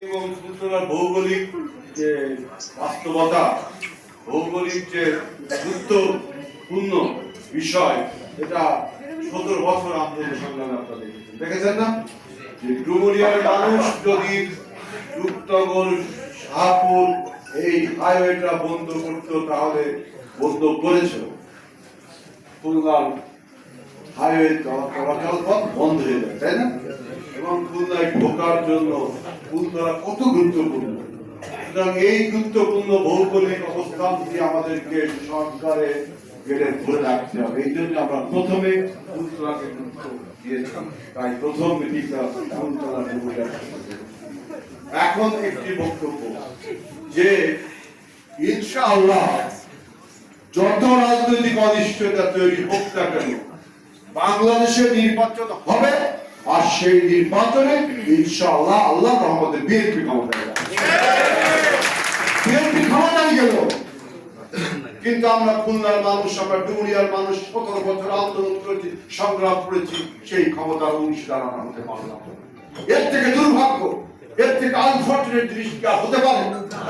এবং ফুলতলার ভৌগোলিক যে বাস্তবতা, ভৌগোলিক যে গুরুত্বপূর্ণ বিষয়, এটা 17 বছর আন্দোলন সংগ্রামে আপনারা দেখেছেন না? যে ডুমুরিয়ার মানুষ যদি যুক্তগড় শাহপুর এই হাইওয়েটা বন্ধ করতো তাহলে বন্ধ করেছিল, খুলনার হাইওয়ে চলাচল পথ বন্ধ হয়ে যায়, তাই না? এবং খুলনায় ঢোকার জন্য ফুলতলা কত গুরুত্বপূর্ণ। সুতরাং এই গুরুত্বপূর্ণ ভৌগোলিক অবস্থান দিয়ে আমাদেরকে সরকারে গেলে ধরে রাখতে হবে। এই জন্য আমরা প্রথমে ফুলতলাকে গুরুত্ব দিয়েছিলাম, তাই প্রথম মিটিংটা ফুলতলা। এখন একটি বক্তব্য যে ইনশাআল্লাহ যত রাজনৈতিক অনিশ্চয়তা তৈরি হোক না কেন, বাংলাদেশে নির্বাচন হবে, আর সেই নির্বাচনে ইনশাআল্লাহ আল্লাহ রহমতে বিএনপি ক্ষমতায় যাবে। বিএনপি ক্ষমতায় গেল, কিন্তু আমরা খুলনার মানুষ, আমরা ডুমুরিয়ার মানুষ 17 বছর আন্দোলন করেছি, সংগ্রাম করেছি, সেই ক্ষমতার অংশীদার আমরা হতে পারলাম। এর থেকে দুর্ভাগ্য, এর থেকে আনফরচুনেট জিনিস কি আর হতে পারে?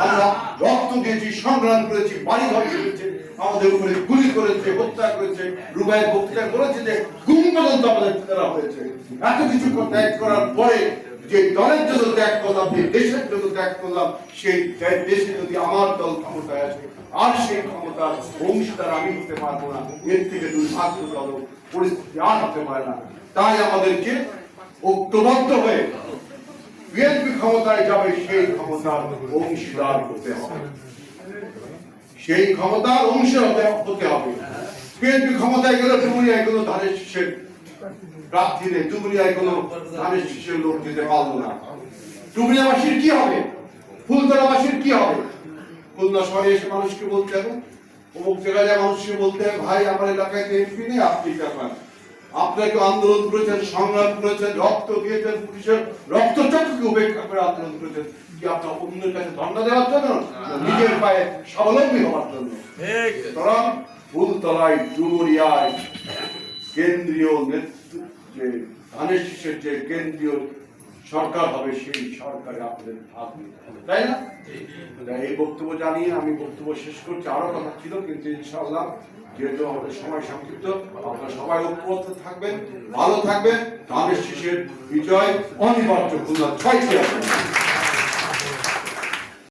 আমরা রক্ত দিয়েছি, সংগ্রাম করেছি, বাড়ি ঘর করেছে, আমাদের উপরে গুলি করেছে, হত্যা করেছে, রুবাই বক্তৃতা করেছে, যে গুম পর্যন্ত আমাদের করা হয়েছে। এত কিছু ত্যাগ করার পরে যে দলের জন্য ত্যাগ করলাম, যে দেশের জন্য ত্যাগ করলাম, সেই দেশে যদি আমার দল ক্ষমতায় আসে আর সেই ক্ষমতার অংশীদার আমি হতে পারবো না, এর থেকে দুর্ভাগ্যজনক পরিস্থিতি আর হতে পারে না। তাই আমাদেরকে ঐক্যবদ্ধ হয়ে বিএনপি ক্ষমতায় যাবে, সেই ক্ষমতার অংশীদার হতে হবে, সেই ক্ষমতার অংশ হতে হবে। বিএনপি ক্ষমতায় গেলে ডুমুরিয়ায় কোনো ধানের শীষের প্রার্থী নেই, ডুমুরিয়ায় কোনো ধানের শীষের লোক দিতে পারবো না। ডুমুরিয়াবাসীর কি হবে? ফুলতলাবাসীর কি হবে? খুলনা শহরে এসে মানুষকে বলতে হবে, অমুক জায়গায় মানুষকে বলতে হবে, ভাই আমার এলাকায় এমপি নেই, আপনি ব্যাপার, আপনাকে আন্দোলন করেছেন, সংগ্রাম করেছেন, রক্ত দিয়েছেন, পুলিশের রক্ত চক্ষুকে উপেক্ষা করে আন্দোলন করেছেন, কি আপনার অন্যের কাছে ধর্ণা দেওয়ার জন্য, নিজের পায়ে স্বাবলম্বী হওয়ার জন্য? সুতরাং ফুলতলায়, ডুমুরিয়ায় কেন্দ্রীয় নেতৃত্বে ধানের শীষের যে কেন্দ্রীয় সরকার হবে, সেই সরকারে আপনাদের থাকবে, তাই না? এই বক্তব্য জানিয়ে আমি বক্তব্য শেষ করছি। আরো কথা ছিল, কিন্তু ইনশাআল্লাহ যেহেতু আমাদের সময় সংক্ষিপ্ত, আপনারা সবাই ঐক্যবদ্ধ থাকবেন, ভালো থাকবেন। ধানের শীষের বিজয় অনিবার্য। খুলনা 6টি আসন।